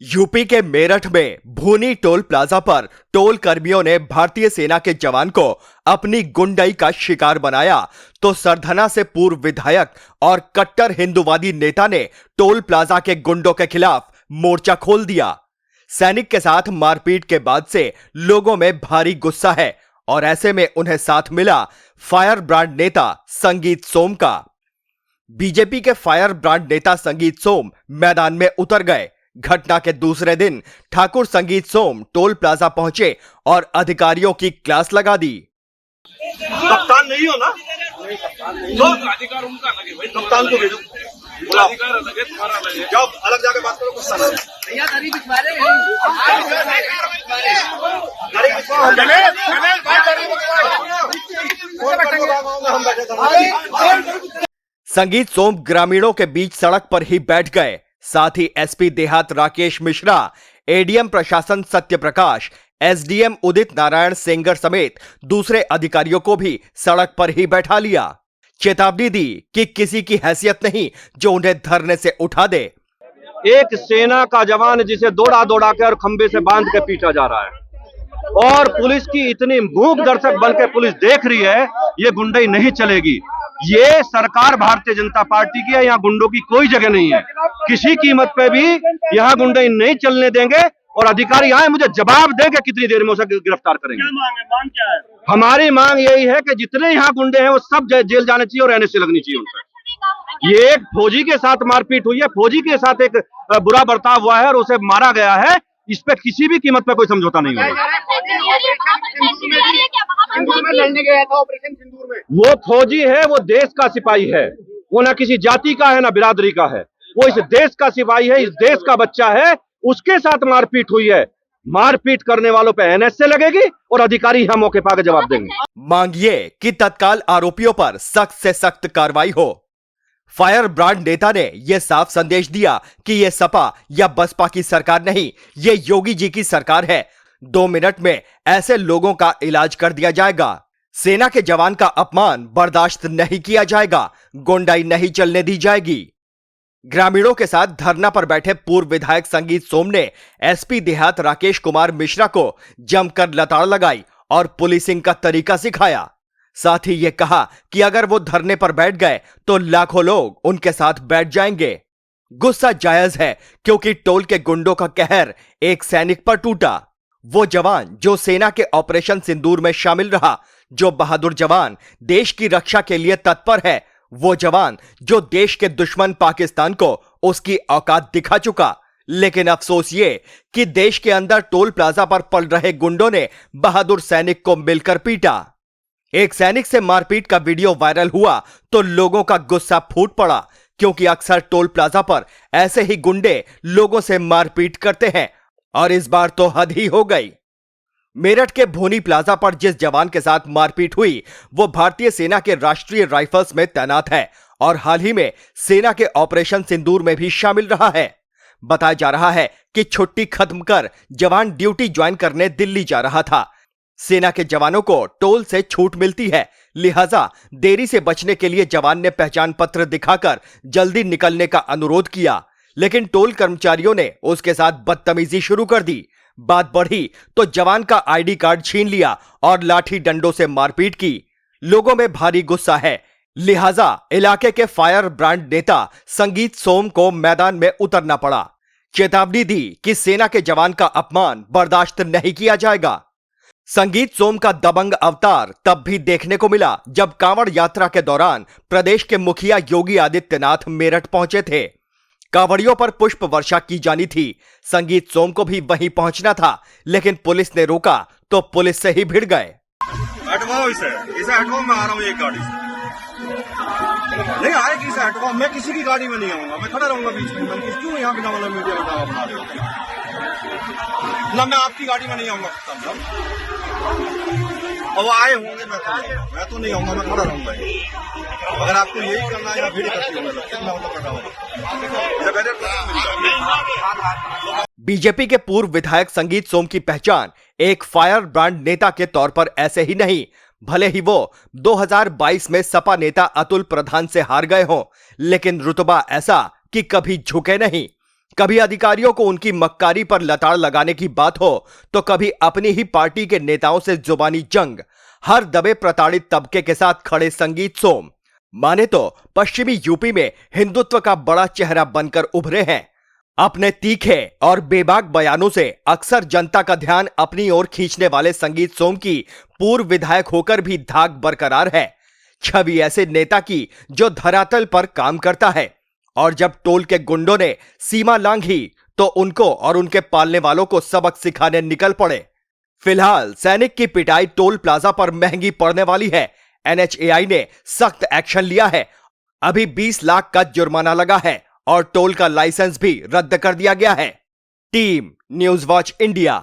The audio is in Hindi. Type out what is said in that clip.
यूपी के मेरठ में भूनी टोल प्लाजा पर टोल कर्मियों ने भारतीय सेना के जवान को अपनी गुंडाई का शिकार बनाया तो सरधना से पूर्व विधायक और कट्टर हिंदूवादी नेता ने टोल प्लाजा के गुंडों के खिलाफ मोर्चा खोल दिया। सैनिक के साथ मारपीट के बाद से लोगों में भारी गुस्सा है और ऐसे में उन्हें साथ मिला फायर ब्रांड नेता संगीत सोम का। बीजेपी के फायर ब्रांड नेता संगीत सोम मैदान में उतर गए। घटना के दूसरे दिन ठाकुर संगीत सोम टोल प्लाजा पहुंचे और अधिकारियों की क्लास लगा दी। कप्तान नहीं हो ना? तो अधिकार उनका लगे भाई, कप्तान को भेजो, बुलाओ, अधिकार लगे तुम्हारा लगे, जाओ अलग जाके बात करो। गुस्सा ना भैया गाड़ी बिछवा रहे हैं। संगीत सोम ग्रामीणों के बीच सड़क पर ही बैठ गए। साथ ही एसपी देहात राकेश मिश्रा, एडीएम प्रशासन सत्य प्रकाश, एसडीएम उदित नारायण सेंगर समेत दूसरे अधिकारियों को भी सड़क पर ही बैठा लिया। चेतावनी दी कि किसी की हैसियत नहीं जो उन्हें धरने से उठा दे। एक सेना का जवान जिसे दौड़ा दौड़ा के और खंबे से बांध के पीटा जा रहा है और पुलिस की इतनी मूक दर्शक बन के पुलिस देख रही है, ये गुंडाई नहीं चलेगी। ये सरकार भारतीय जनता पार्टी की है, यहाँ गुंडों की कोई जगह नहीं है। किसी कीमत पे भी यहाँ गुंडाई नहीं चलने देंगे और अधिकारी आए मुझे जवाब देंगे कितनी देर में उसे गिरफ्तार करेंगे। मांग क्या है? हमारी मांग यही है कि जितने यहाँ गुंडे हैं वो सब जेल जाने चाहिए और एनएसए लगनी चाहिए उनसे। ये एक फौजी के साथ मारपीट हुई है, फौजी के साथ एक बुरा बर्ताव हुआ है और उसे मारा गया है। इस पे किसी भी कीमत पे कोई समझौता नहीं होगा। वो फौजी है, वो देश का सिपाही है, वो ना किसी जाति का है ना बिरादरी का है, वो इस देश का सिपाही है, इस देश का बच्चा है। उसके साथ मारपीट हुई है, मारपीट करने वालों पे एनएसए लगेगी और अधिकारी यहां मौके पर आकर जवाब देंगे। मांगिए कि तत्काल आरोपियों पर सख्त से सख्त कार्रवाई हो। फायर ब्रांड नेता ने यह साफ संदेश दिया कि यह सपा या बसपा की सरकार नहीं, यह योगी जी की सरकार है। 2 मिनट में ऐसे लोगों का इलाज कर दिया जाएगा। सेना के जवान का अपमान बर्दाश्त नहीं किया जाएगा, गुंडाई नहीं चलने दी जाएगी। ग्रामीणों के साथ धरना पर बैठे पूर्व विधायक संगीत सोम ने एसपी देहात राकेश कुमार मिश्रा को जमकर लताड़ लगाई और पुलिसिंग का तरीका सिखाया। साथ ही यह कहा कि अगर वो धरने पर बैठ गए तो लाखों लोग उनके साथ बैठ जाएंगे। गुस्सा जायज है क्योंकि टोल के गुंडों का कहर एक सैनिक पर टूटा। वो जवान जो सेना के ऑपरेशन सिंदूर में शामिल रहा, जो बहादुर जवान देश की रक्षा के लिए तत्पर है, वो जवान जो देश के दुश्मन पाकिस्तान को उसकी औकात दिखा चुका। लेकिन अफसोस ये कि देश के अंदर टोल प्लाजा पर पल रहे गुंडों ने बहादुर सैनिक को मिलकर पीटा। एक सैनिक से मारपीट का वीडियो वायरल हुआ तो लोगों का गुस्सा फूट पड़ा, क्योंकि अक्सर टोल प्लाजा पर ऐसे ही गुंडे लोगों से मारपीट करते हैं और इस बार तो हद ही हो गई। मेरठ के भूनी प्लाजा पर जिस जवान के साथ मारपीट हुई वो भारतीय सेना के राष्ट्रीय राइफल्स में तैनात है और हाल ही में सेना के ऑपरेशन सिंदूर में भी शामिल रहा है। बताया जा रहा है कि छुट्टी खत्म कर जवान ड्यूटी ज्वाइन करने दिल्ली जा रहा था। सेना के जवानों को टोल से छूट मिलती है, लिहाजा देरी से बचने के लिए जवान ने पहचान पत्र दिखाकर जल्दी निकलने का अनुरोध किया, लेकिन टोल कर्मचारियों ने उसके साथ बदतमीजी शुरू कर दी। बात बढ़ी तो जवान का आईडी कार्ड छीन लिया और लाठी डंडों से मारपीट की। लोगों में भारी गुस्सा है, लिहाजा इलाके के फायर ब्रांड नेता संगीत सोम को मैदान में उतरना पड़ा। चेतावनी दी कि सेना के जवान का अपमान बर्दाश्त नहीं किया जाएगा। संगीत सोम का दबंग अवतार तब भी देखने को मिला जब कांवड़ यात्रा के दौरान प्रदेश के मुखिया योगी आदित्यनाथ मेरठ पहुंचे थे। कांवड़ियों पर पुष्प वर्षा की जानी थी। संगीत सोम को भी वहीं पहुंचना था, लेकिन पुलिस ने रोका तो पुलिस से ही भिड़ गए। हटवाओ इसे हटवाओ, मैं आ रहा हूँ एक गाड़ी से। नहीं आएगी, इसे हटवाओ, मैं किसी की गाड़ी में नहीं आऊंगा, मैं खड़ा रहूंगा बीच में। मैं क्यों यहाँ बिना वाला मीडिया बना रहे हो ना? मैं आपकी गाड़ी में नहीं आऊंगा और वो आए होंगे, मैं तो नहीं आऊंगा, मैं खड़ा रहूंगा। अगर आपको यही करना है या भीड़ करती होगा कितना होगा। बीजेपी के पूर्व विधायक संगीत सोम की पहचान एक फायर ब्रांड नेता के तौर पर ऐसे ही नहीं, भले ही वो 2022 में सपा नेता अतुल प्रधान से हार गए हों, लेकिन रुतबा ऐसा कि कभी झुके नहीं। कभी अधिकारियों को उनकी मक्कारी पर लताड़ लगाने की बात हो तो कभी अपनी ही पार्टी के नेताओं से जुबानी जंग। हर दबे प्रताड़ित तबके के साथ खड़े संगीत सोम माने तो पश्चिमी यूपी में हिंदुत्व का बड़ा चेहरा बनकर उभरे हैं। अपने तीखे और बेबाक बयानों से अक्सर जनता का ध्यान अपनी ओर खींचने वाले संगीत सोम की पूर्व विधायक होकर भी धाक बरकरार है। छवि ऐसे नेता की जो धरातल पर काम करता है और जब टोल के गुंडों ने सीमा लांघी तो उनको और उनके पालने वालों को सबक सिखाने निकल पड़े। फिलहाल सैनिक की पिटाई टोल प्लाजा पर महंगी पड़ने वाली है। NHAI ने सख्त एक्शन लिया है। अभी 20 लाख का जुर्माना लगा है और टोल का लाइसेंस भी रद्द कर दिया गया है। Team news watch India.